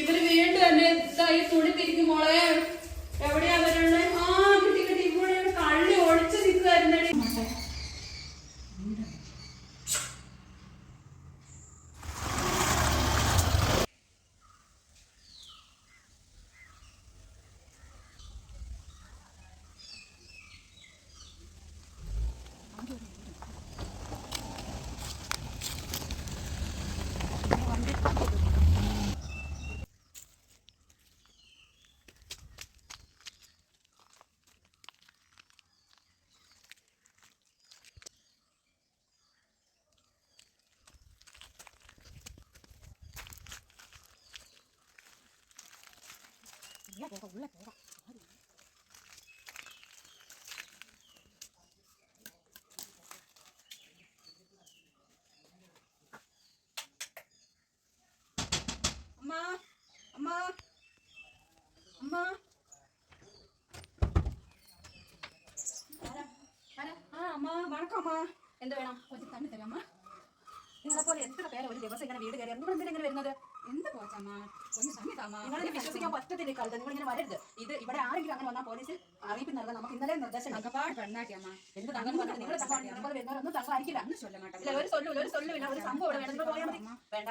ഇവര് വീണ്ടും എന്നെ ഈ തുണി തിരിക്കും മോളെ. എവിടെയാ അവരുടെ? ആ കിട്ടി കിട്ടി. ഇവിടെ കള്ളി ഒളിച്ചു നിൽക്കുവായിരുന്നടി. ഉള്ള പോകാം. அம்மா அம்மா அம்மா அம்மா வணக்கம் அம்மா. എന്ത് വേണം? കുറച്ച് തണ്ണി തരാമ്മ. നിങ്ങളെപ്പോലെ എത്ര പേരെ ഒരു ദിവസം ഇങ്ങനെ വീട് കയറി എന്തുകൊണ്ട് ഇങ്ങനെ വരുന്നത്? എന്ത് പോച്ചമ്മ, ഒന്ന് തണ്ണി താമ്മ. നിങ്ങളെ വിശ്വസിക്കാൻ പറ്റത്തില്ല കാലത്ത്. നിങ്ങൾ ഇങ്ങനെ വരരുത്. ഇത് ഇവിടെ ആരെങ്കിലും അങ്ങനെ വന്നാൽ പോലീസിൽ അറിയിപ്പ് നൽകാൻ നമുക്ക് ഇന്നലെ നിർദ്ദേശം. തങ്കപ്പാട് പെണ്ണാട്ടിയമ്മ. എന്ത് തങ്കം പറഞ്ഞാൽ നിങ്ങൾ തങ്കം പോലെ വരുന്നവരൊന്നും തങ്കായിരിക്കില്ല. അന്ന് ചൊല്ല മാട്ടം. ഇല്ല, ഒരു സൊല്ലുമില്ല. ഒരു സംഭവം ഇവിടെ വേണം. പോയാൽ മതി. വേണ്ട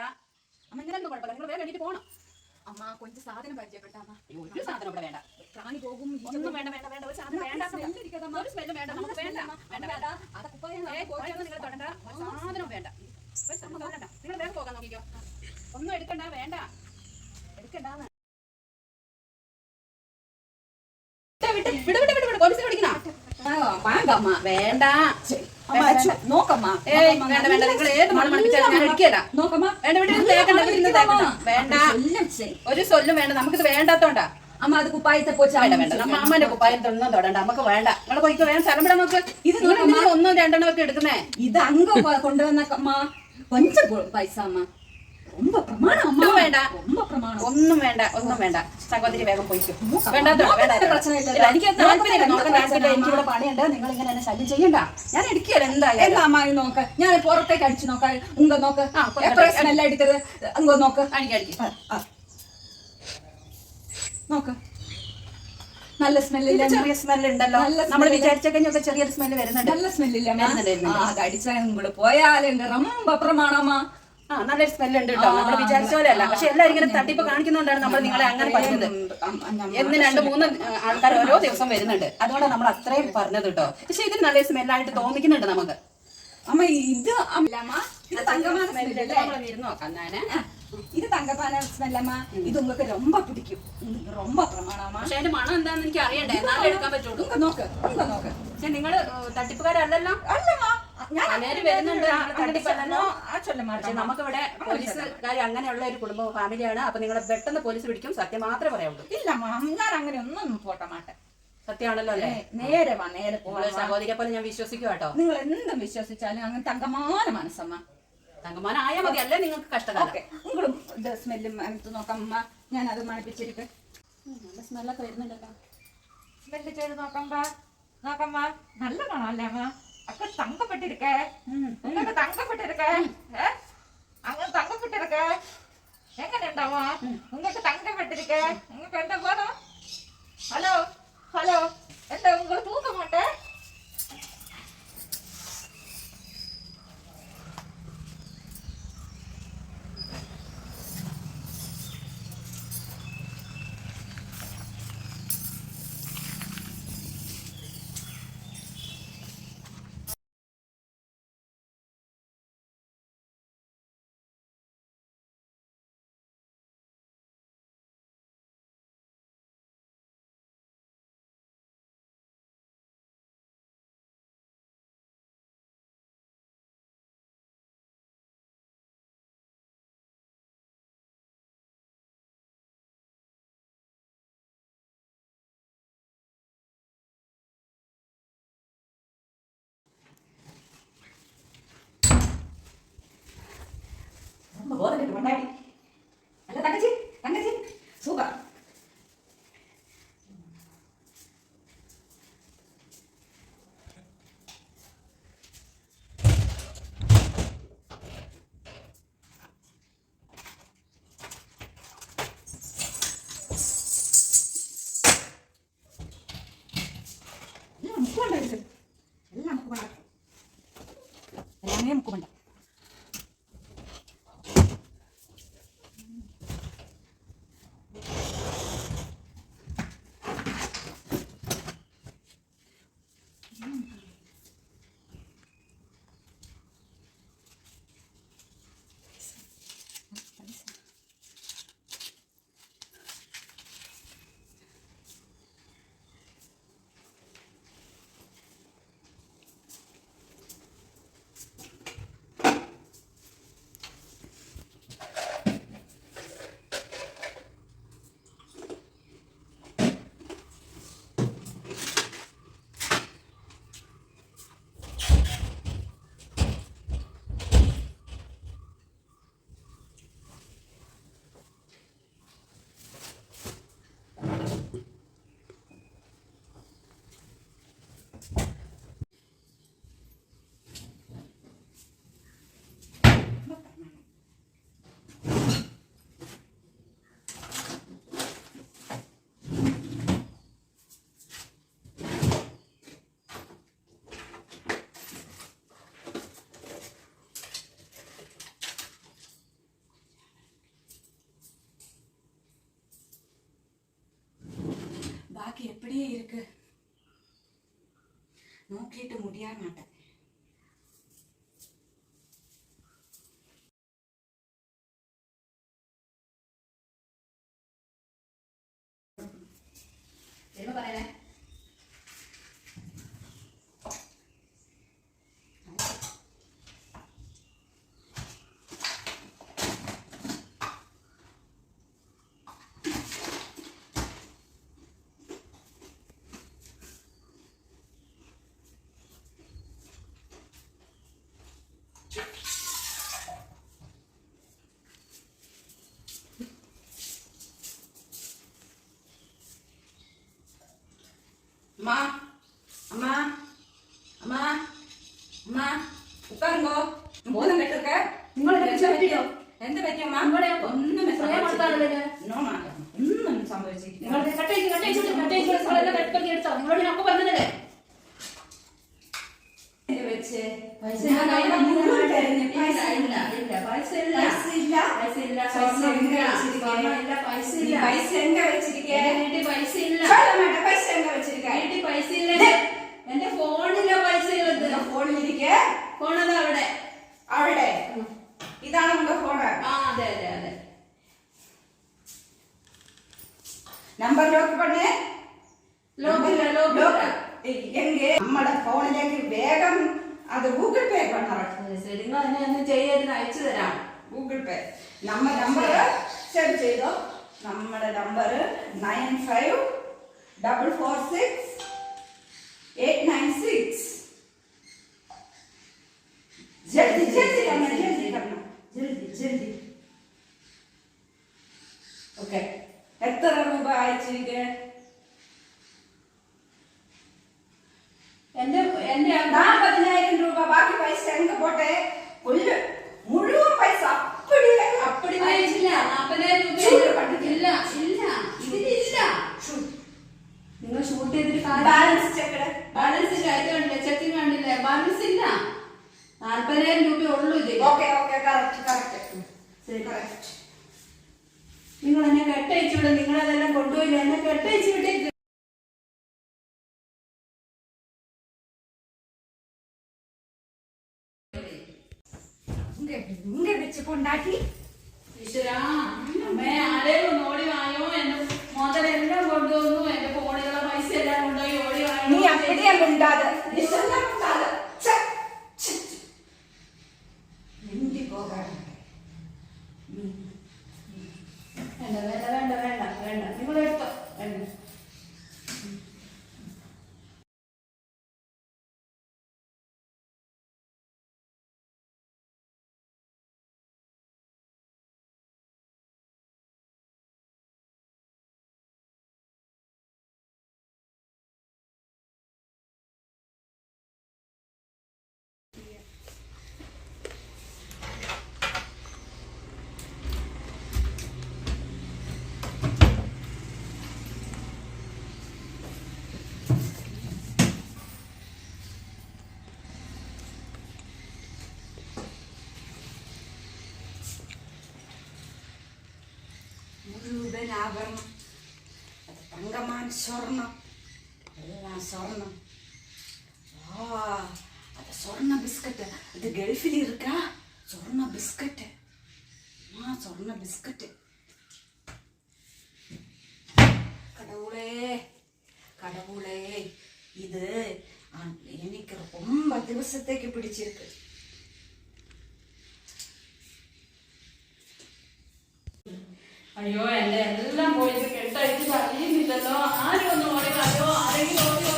അമ്മ, ഇങ്ങനെയൊന്നും കുഴപ്പമില്ല. നിങ്ങൾ വേറെ എണീറ്റ് പോകണം. അമ്മ കൊഞ്ച് സാധനം പരിചയപ്പെട്ട അമ്മ. ഒരു സാധനം ഇവിടെ വേണ്ട. പ്രാണി പോകും. ഒന്നും വേണ്ട വേണ്ട വേണ്ട. ഒരു സാധനം വേണ്ട. ഒരു സ്മെല്ലും വേണ്ട. നമുക്ക് വേണ്ട വേണ്ട വേണ്ട. അതൊക്കെ നിങ്ങൾ തൊടണ്ട. സാധനം വേണ്ട. നിങ്ങൾ വേറെ പോകാൻ നോക്കിക്കോ. ഒന്നും എടുക്കണ്ട. വേണ്ട എടുക്കണ്ടെന്ന്. പോലീസിനെ വിളിക്കണ വാങ്ങമ്മ. വേണ്ട നോക്കമ്മ. വേണ്ട വേണ്ട. നിങ്ങൾ ഏത് മണം മണിപ്പിച്ചാലും ഞാൻ എടുക്കല. നോക്കമ്മ. വേണ്ട ഒരു സൊല്ലും വേണ്ട. നമുക്കിത് വേണ്ടാത്തോണ്ടാ അമ്മ. അത് കുപ്പായത്തെ പോച്ചാ വേണ്ട. നമ്മ അമ്മന്റെ കുപ്പായത്തൊന്നും തൊടണ്ട. നമുക്ക് വേണ്ട. നിങ്ങൾ പോയിക്കോ. വേണം സ്ഥലം വിടാൻ നോക്ക്. ഇത് ഒന്നും രണ്ടെണ്ണം ഒക്കെ എടുക്കുന്നേ. ഇത് അംഗം കൊണ്ടുവന്ന അമ്മ. കൊഞ്ചം പൈസ അമ്മ. ரொம்ப பிரமாணம் அம்மா. வேണ്ട. ரொம்ப பிரமாணம். ഒന്നും വേണ്ട. ഒന്നും വേണ്ട. സഹോദരി വേഗം പോയിക്കോ. വേണ്ടാത്തോ വേണ്ട. പ്രശ്നം ഇല്ല. എനിക്ക് താല്പര്യമില്ല. നോക്കാൻ താല്പര്യമില്ല. എനിക്കിവിടെ പണിയുണ്ട്. നിങ്ങൾ ഇങ്ങനെ എന്നെ ശല്യം ചെയ്യണ്ട. ഞാൻ എടുക്കുകയല്ല. എന്തായാലും അമ്മായി നോക്ക്. ഞാൻ പുറത്തേക്ക് അടിച്ചു നോക്കാം. ഉങ്ക നോക്ക്. സ്മെല്ല അടിക്കരുത്. അങ്ങോ നോക്ക്. അടിക്കടിക്ക് നോക്ക്. നല്ല സ്മെല്ലില്ല. ചെറിയ സ്മെല്ല് ഉണ്ടല്ലോ. നമ്മൾ വിചാരിച്ച കഴിഞ്ഞൊക്കെ ചെറിയൊരു സ്മെല്ല് വരുന്നുണ്ട്. നല്ല സ്മെല്ലില്ല. അത് അടിച്ചാൽ നിങ്ങൾ പോയാലും ரொம்ப പ്രമാണമാ. നല്ലൊരു സ്മെല്ല് ഉണ്ട് കേട്ടോ. നമ്മൾ വിചാരിച്ച പോലെ അല്ല. പക്ഷെ എല്ലാവരും ഇങ്ങനെ തട്ടിപ്പ് കാണിക്കുന്നതുകൊണ്ടാണ് നമ്മൾ നിങ്ങളെ അങ്ങനെ പറഞ്ഞത്. എന്ന് 2-3 ആൾക്കാർ ഓരോ ദിവസം വരുന്നുണ്ട്. അതുകൊണ്ടാണ് നമ്മൾ അത്രയും പറഞ്ഞത് കേട്ടോ. പക്ഷെ ഇതിന് നല്ലൊരു സ്മെല്ലായിട്ട് തോന്നിക്കുന്നുണ്ട് നമുക്ക്. അമ്മ ഇത് ഇരുന്ന് നോക്കാം. ഇത് തങ്കപ്പാന സ്മെല്ലമ്മ. ഇത് നിങ്ങൾക്ക് ரொம்ப പിടിക്കും. ரொம்ப പ്രമാണമാ. പക്ഷെ അതിന്റെ മണം എന്താന്ന് എനിക്ക് അറിയണ്ടേ. എന്നാലും എടുക്കാൻ പറ്റുള്ളൂ. നോക്ക് നോക്ക്. പക്ഷെ നിങ്ങള് തട്ടിപ്പുകാരല്ലല്ലോ. അല്ലമ്മ, വരുന്നുണ്ട്. നമുക്കിവിടെ പോലീസുകാർ അങ്ങനെയുള്ള ഒരു കുടുംബ ഫാമിലിയാണ്. അപ്പൊ നിങ്ങളെ പെട്ടെന്ന് പോലീസ് പിടിക്കും. സത്യം മാത്രമേ പറയാവുള്ളൂ. ഇല്ല ഞാൻ അങ്ങനെ ഒന്നും പോട്ടെ മാട്ടെ. സത്യമാണല്ലോ അല്ലേ? നേരെ വാ. നേരെ പോലെ സഹോദരിയെ പോലെ ഞാൻ വിശ്വസിക്കും കേട്ടോ. നിങ്ങൾ എന്തും വിശ്വസിച്ചാലും അങ്ങനെ തങ്കമാന മനസ്സമ്മ. തങ്കമാന ആയാൽ മതി. അല്ലേ നിങ്ങൾക്ക് കഷ്ടകാലം. നിങ്ങളും ഇത് സ്മെല്ലും എടുത്ത് നോക്കാം അമ്മ. ഞാൻ അത് മണപ്പിച്ചിരിക്കും. നല്ല സ്മെല്ലൊക്കെ വരുന്നുണ്ടല്ലോ. സ്മെല്ല് ചെയ്ത് നോക്കമ്പാ. നല്ല മണമല്ലേ അമ്മ? அக்கா தங்கப்பட்டிருக்க. உங்களுக்கு தங்கப்பட்டிருக்க. அங்க தங்கப்பட்டிருக்க. எங்க நின்றாவா? உங்களுக்கு தங்கப்பட்டிருக்க. உங்களுக்கு என்ன வேணும்? ஹலோ என்ன உங்களுக்கு தூக்க மாட்டேன். അല്ല തങ്കച്ചി സൂപ്പർ. സമയം മുക്കുമുണ്ട്. பாக்கி எப்படியே இருக்கு, நோக்கிட்டு முடிய மாட்டேன். என்ன പറയണേ? அம்மா அம்மா அம்மா அம்மா உட்காருங்க. போதம் கட்டிருக்க എന്ത് പറ്റിയമ്മ? ഒന്നും സംഭവിച്ചിട്ടില്ല. എന്റെ ഫോണില്ല പൈസ ഉള്ളത്. ഫോണിലിരിക്കെ ഫോണതാ അവിടെ. അവിടെ ഇതാണ് നമ്മുടെ ഫോണ്. ആ അതെ അതെ അതെ. Number lock പണേ. ലോക്ക് എങ്കിൽ നമ്മുടെ ഫോണിലേക്ക് വേഗം അത് ഗൂഗിൾ പേ പണ. ശരി, നിങ്ങൾ എന്നെ ഒന്ന് ചെയ്യാൻ അയച്ചു തരാം. ഗൂഗിൾ പേ നമ്മുടെ നമ്പർ സേവ് ചെയ്തോ. നമ്മുടെ നമ്പർ 95446896. जल्दी जल्दी करना, जल्दी करना, जल्दी जल्दी. ओके, എത്ര രൂപ അയച്ചിരിക്കെ? എന്റെ 40,000 രൂപ. ബാക്കി പൈസ എങ്ക പോട്ടെ? മുഴുവൻ പൈസ അപ്പടി അയച്ചില്ല. 40,000 ഇല്ല ഇല്ല, ഇതിലില്ല. നിങ്ങൾ ഷൂട്ട് ചെയ്തിട്ട് ബാലൻസ് ചെക്ക്. ബാലൻസ് ചെക്കിന് വേണ്ടില്ല. ബാലൻസ് ഇല്ല. 40,000 രൂപ ഉള്ളൂ ഇത്. Okay okay, correct correct. ശരി, കറക്റ്റ്. നിങ്ങൾ എന്നെ കെട്ടയച്ചു വിടും. നിങ്ങളതെല്ലാം കൊണ്ടുപോയില്ല, എന്നെ കെട്ടയച്ചു വിട്ടേക്ക്. ഇങ്ങ വെച്ച് കൊണ്ടാക്കി. ഈശ്വരാ, അമ്മേ ആരെയും ഓടി വായോ. എന്റെ മുതലെല്ലാം കൊണ്ടുവന്നു. എന്റെ ഫോണിലുള്ള പൈസ എല്ലാം കൊണ്ടുപോയി ഓടി വായോ. നീ അപ്പടിയാ മിണ്ടാതെ. വേണ്ട വേണ്ട വേണ്ട വേണ്ട വേണ്ട, നിങ്ങൾ എടുത്തോ. വേണ്ട. രൂപനാഭരണം, അത് തങ്കമാൻ സ്വർണം, എല്ലാം സ്വർണം. அது சொர்ண பிஸ்கட். இது கல்ஃபில் இருக்கா? சொர்ண பிஸ்கட். சொர்ண பிஸ்கட். கடவுளே கடவுளே, இது எனக்கு ரொம்ப ദിവസത്തേക്ക് പിടിച്ചിருக்கு. അയ്യോ എന്റെ എല്ലാം പോയിട്ട് കെട്ടഴിച്ച് അറിയുന്നില്ലല്ലോ. ആരും ഒന്നും ഓടിയോ, ആരെങ്കിലും ഓടിയോ?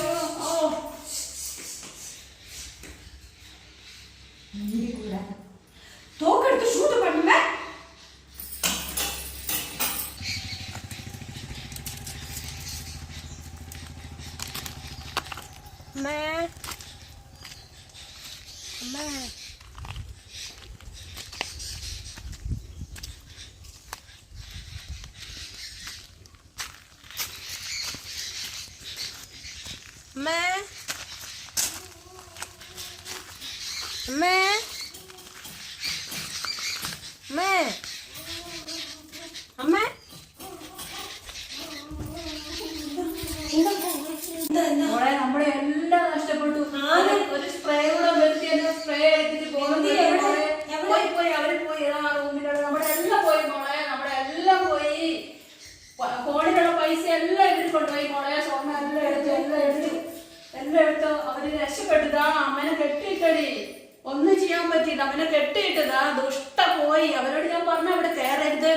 തോക്കെടുത്ത് ഷൂട്ട് பண்ணுங்க. മോളെ നമ്മുടെ എല്ലാം നഷ്ടപ്പെട്ടു. ഒരു സ്പ്രേ കൂടെ വരുത്തിയ സ്പ്രേ എടുത്തിട്ട് പോകുന്നത് പോയി അവര് പോയി റൂമിലുള്ള നമ്മുടെ എല്ലാം പോയി മോളെ, നമ്മുടെ എല്ലാം പോയി. ഫോണിലുള്ള പൈസ എല്ലാം ഇവര് കൊണ്ടുപോയി മോളെ. സ്വർണ്ണ എല്ലാം എടുത്ത് അവര് രക്ഷപ്പെട്ടതാ. അമ്മനെ കെട്ടിയിട്ടടി, ഒന്നും ചെയ്യാൻ പറ്റിയില്ല. അമ്മനെ കെട്ടിയിട്ടതാ. ദുഷ്ട പോയി. അവരോട് ഞാൻ പറഞ്ഞ അവിടെ കയറരുത്.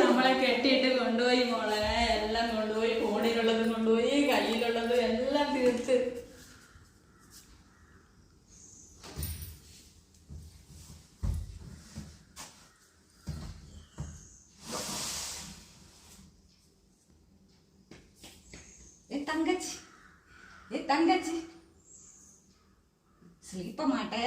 നമ്മളെ കെട്ടിയിട്ട് കൊണ്ടുപോയി മോളെ, എല്ലാം കൊണ്ടുപോയി. ഫോണിലുള്ളത് കൊണ്ടുപോയി, കയ്യിലുള്ളത് എല്ലാം തീർത്ത്. തങ്കച്ചി സ്ലീപ്പ മാട്ടേ.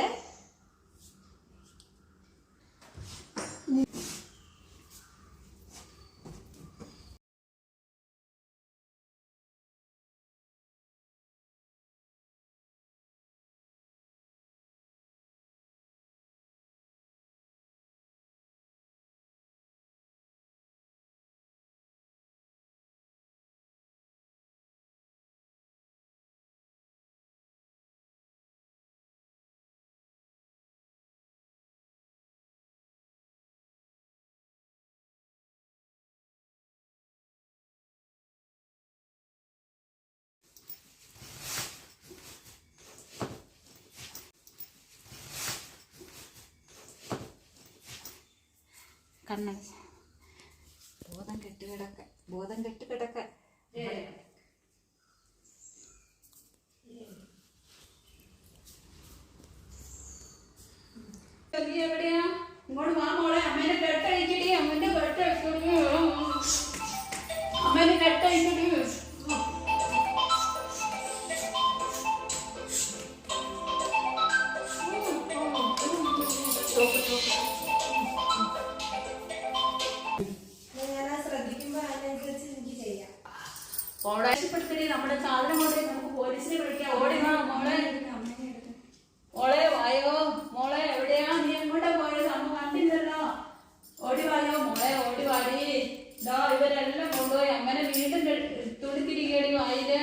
കണ്ണ ബോധം കെട്ട് കിടക്ക. എവിടെയാ? ഇങ്ങോട്ട് വാ മോളെ. അമ്മേനെ കെട്ടഴിക്കടി, അമ്മേന്റെ കെട്ടഴിക്കടി, അമ്മേനെ കെട്ടഴിക്കടി. ഓടാശപ്പെടുത്തി നമ്മുടെ സാധനം കൊണ്ട് നമുക്ക് പോലീസിനെ വിളിക്കാം. ഓടി വാ മോളെ. മോളെ വായോ മോളെ. എവിടെയാ? നീ എങ്ങോട്ടാ പോയത്? അമ്മ കണ്ടില്ലല്ലോ. ഓടി വായോ മോളെ, ഓടി വാടി. ഇവരെല്ലാം കൊണ്ടുപോയി. അങ്ങനെ വീണ്ടും തുണിത്തിരികേടി വായില്.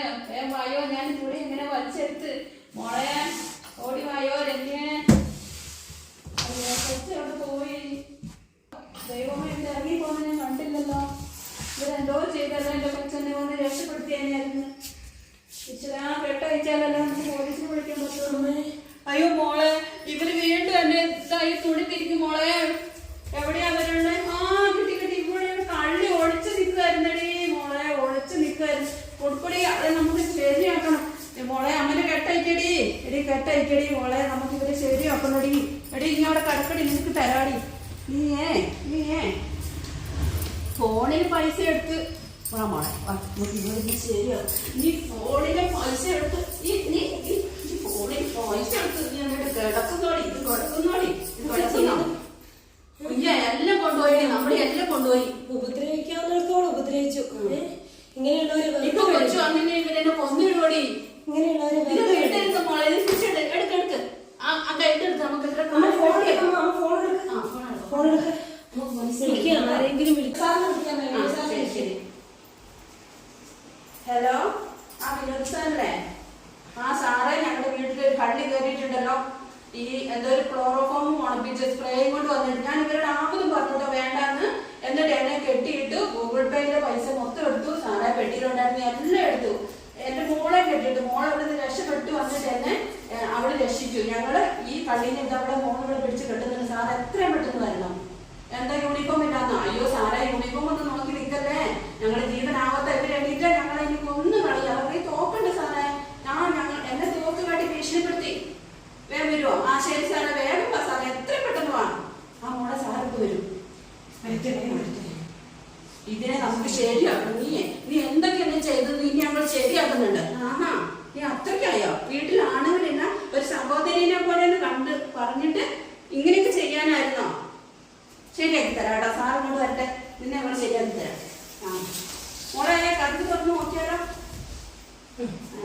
വായോ, ഞാൻ തുണി ഇങ്ങനെ വലിച്ചെടുത്ത്. മോളെ ഓടി വായോ. രമ്യ പോയി. ദൈവമേ, എന്റെ ഇറങ്ങി പോകുന്ന ഞാൻ കണ്ടില്ലല്ലോ. ഇവരെന്തോ ചെയ്തല്ലോ. എന്റെ കൊച്ചെന്നെ ഒന്ന് രക്ഷപ്പെടുത്തിയായിരുന്നു. കെട്ടഴിച്ചാലല്ലോ നമുക്ക് പോലീസിനെ വിളിക്കാൻ പറ്റുള്ളൂ. അയ്യോ മോളെ, ഇവര് വീണ്ടും എന്നെ തുണി തിരിക്കും മോളെ. എവിടെയാ അവരുള്ള? കിട്ടി. ഇവിടെ കള്ളി ഒളിച്ചു നിൽക്കുമായിരുന്നടി മോളെ, ഒളിച്ചു നിൽക്കുമായിരുന്നു. കൊടുപ്പടി, അത് നമുക്ക് ശരിയാക്കണം മോളെ. അമ്മനെ കെട്ടയക്കടി. കെട്ടയക്കടി മോളെ. നമുക്ക് ഇവരെ ശരിയാക്കണടി. എടി ഇങ്ങോടെ കിടക്കടി, നിനക്ക് തരാടി. നീയേ ഫോണിൽ പൈസ എടുത്ത് മോളെ ശരിയാവും. നീ ഫോണിലെ പൈസ എടുത്ത് ഫോണിൽ പൈസ എടുത്ത് നീ എന്നിട്ട് കിടക്കുന്നോടി. ഇത് കിടക്കുന്നോടി. കുഞ്ഞ എല്ലാം കൊണ്ടുപോയി. നമ്മളെ എല്ലാം കൊണ്ടുപോയി. ഉപദ്രവിക്കാവുന്നിടത്തോളം ഉപദ്രവിച്ചു. ഇങ്ങനെയുള്ളവര് ഇപ്പൊ കൊച്ചു അങ്ങനെ ഇവരെന്നെ കൊന്നിടുവോടി. ഇങ്ങനെയുള്ളവര് വീട്ടിലെടുത്ത് മോളെ. എടുക്ക്. വിളിക്കാം, ആരെങ്കിലും വിളിക്കാന്ന് വിളിക്കാൻ ശരി. ഹലോ, ആ വിനോദ് സാറല്ലേ? ആ സാറേ, ഞങ്ങളുടെ വീട്ടിൽ ഒരു കള്ളി കയറിയിട്ടുണ്ടല്ലോ. ഈ എന്തോ ഒരു ക്ലോറോഫോം ഉണപ്പിച്ച് സ്പ്രേയും കൊണ്ട് വന്നിട്ട് ഞാൻ ഇവരുടെ ആവതും പറഞ്ഞിട്ടോ വേണ്ടാന്ന്. എന്നിട്ട് എന്നെ കെട്ടിയിട്ട് ഗൂഗിൾ പേയിലെ പൈസ മൊത്തം എടുത്തു. സാറേ, പെട്ടിയിലുണ്ടായിരുന്ന എല്ലാം എടുത്തു. എന്റെ മോളെ കെട്ടിയിട്ട് മോളെ അവിടെ നിന്ന് രക്ഷപ്പെട്ടു വന്നിട്ട് എന്നെ അവള് രക്ഷിച്ചു. ഞങ്ങള് ഈ കള്ളിനെ ഇതവിടെ മോളിവിടെ പിടിച്ച് കെട്ടുന്നുണ്ട്. സാർ എത്രയും പെട്ടെന്ന് വരണം. എന്താ യൂണിഫോം ഇല്ലാന്നോ? അയ്യോ സാറേ, യൂണിഫോം ഒന്ന് നോക്കി നിൽക്കല്ലേ. ഞങ്ങളുടെ ജീവനാവത്ത ഇവർ എണീറ്റാ ഞങ്ങളെ എനിക്ക് ഒന്നും കളി. അവർക്ക് തോക്കുണ്ട് സാറേ. ഞങ്ങൾ എന്നെ തോക്ക് കാട്ടി ഭീഷണിപ്പെടുത്തി. വേഗം വരുമോ? ആ ശരി സാറേ, വേഗം വാ സാറേ, എത്രയും പെട്ടെന്ന് വാ. ആ മോളെ സാറിപ്പ് വരും. ഇതിനെ നമുക്ക് ശരിയാക്കണം. നീ എന്തൊക്കെയാണ് ചെയ്തത്? ഇനി ഞങ്ങൾ ശരിയാക്കുന്നുണ്ട്. ആഹാ, നീ അത്രയ്ക്കായോ? വീട്ടിലാണെങ്കിലില്ല ഒരു സഹോദരിനെ പോലെ കണ്ട് പറഞ്ഞിട്ട് ഇങ്ങനെയൊക്കെ ചെയ്യാനായിരുന്നോ? ശരിയാക്കി തരാം കേട്ടോ. സാർ ഇങ്ങോട്ട് വരട്ടെ, നിന്നെ ഞങ്ങൾ ശരിയാക്കി തരാം. ആ മോളെ, കഥ തുറന്ന് നോക്കിയാലോ?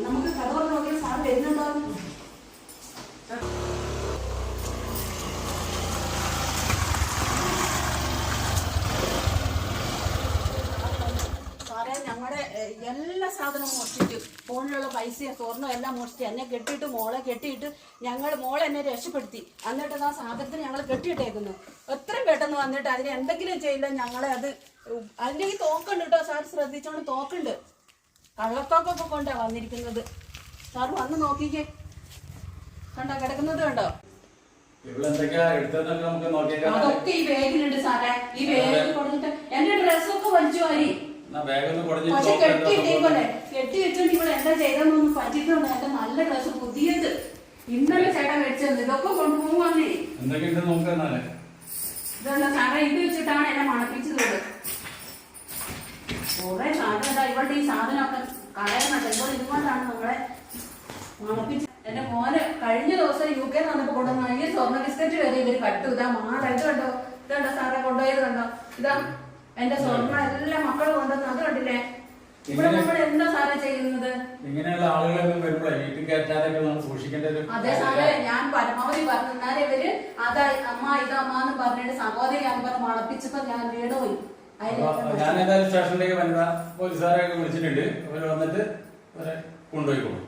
നമുക്ക് കഥ തുറന്ന് നോക്കിയാൽ സാർ വരുന്നുണ്ടോ? സാറേ, ഞങ്ങളുടെ എല്ലാ സാധനവും മോഷ്ടിച്ചു. ഫോണിലുള്ള പൈസയും സ്വർണ്ണവും എല്ലാം മോഷ്ടിച്ചു. എന്നെ കെട്ടിയിട്ട് മോളെ കെട്ടിയിട്ട് മോളെ എന്നെ രക്ഷപ്പെടുത്തി. എന്നിട്ട് ആ സാധനത്തിന് ഞങ്ങൾ കെട്ടിയിട്ടേക്കുന്നു. എത്രയും പെട്ടെന്ന് വന്നിട്ട് അതിന് എന്തെങ്കിലും ചെയ്യില്ല. ഞങ്ങളെ അതിൻ്റെ ഈ തോക്കുണ്ട് കേട്ടോ സാർ, ശ്രദ്ധിച്ചോണ്ട് തോക്കുണ്ട്. കള്ളത്തോക്കൊക്കെ കൊണ്ടാ വന്നിരിക്കുന്നത്. സാർ വന്ന് നോക്കിക്കേ, കണ്ടോ കിടക്കുന്നത് കണ്ടോ? അതൊക്കെ ഈ ബാഗിലുണ്ട് സാറേ. ഈ ബാഗിൽ കൊടുത്തിട്ട് എന്റെ ഡ്രസ്സൊക്കെ വലിച്ചു വാരി. പക്ഷെ കെട്ടി വെച്ചോണ്ട് ഇവിടെ എന്താ ചെയ്തെന്നൊന്നും പറ്റിയിട്ടുണ്ട്. എന്റെ നല്ല ഡ്രസ്സ് പുതിയത് ഇന്നലെ ചേട്ടൻ മേടിച്ചത്. ഇതൊക്കെ കൊണ്ടുപോകുവാന്നേ. ഇതല്ല സാറേ, ഇത് വെച്ചിട്ടാണ് എന്നെ മണപ്പിച്ചത്. കുറെ സാധനം ഇവളുടെ ഈ സാധനമൊക്കെ കളയണം. എന്തുകൊണ്ട് ഇതുകൊണ്ടാണ് നമ്മളെ മണപ്പിച്ചത്. എന്റെ മോന് കഴിഞ്ഞ ദിവസം UK വന്നപ്പോ കൊണ്ടുവന്ന ഈ സ്വർണ്ണ ബിസ്ക്കറ്റ് വരെ ഇവര് കട്ടു. ഇതാ മാല, ഇത് കണ്ടോ? ഇതുണ്ടോ സാറേ കൊണ്ടുപോയത് കണ്ടോ? ഇതാ എന്റെ സ്വർണ്ണ എല്ലാ മക്കളും കൊണ്ടുവന്ന്. അത് കണ്ടില്ലേ? ഇവിടെ നമ്മൾ എന്താ സാറേ ചെയ്യുന്നത്? ഇങ്ങനെയുള്ള ആളുകളൊക്കെ വരുമ്പോഴേ വീട്ടിൽ കയറ്റാനൊക്കെ നമ്മൾ സൂക്ഷിക്കേണ്ടത്. അതെ സാറേ, ഞാൻ പരമാവധി പറഞ്ഞു. എന്നാലും ഇവര് അതാ അമ്മ ഇതമ്മാന്ന് പറഞ്ഞിട്ട് സഹോദരി ഞാൻ പറഞ്ഞ് മണപ്പിച്ചപ്പോ ഞാൻ വീണുപോയി. ഞാൻ ഏതായാലും സ്റ്റേഷനിലേക്ക് വനിതാ പോലീസുകാരെയൊക്കെ വിളിച്ചിട്ടുണ്ട്. അവര് വന്നിട്ട് അവരെ കൊണ്ടുപോയിക്കോളും.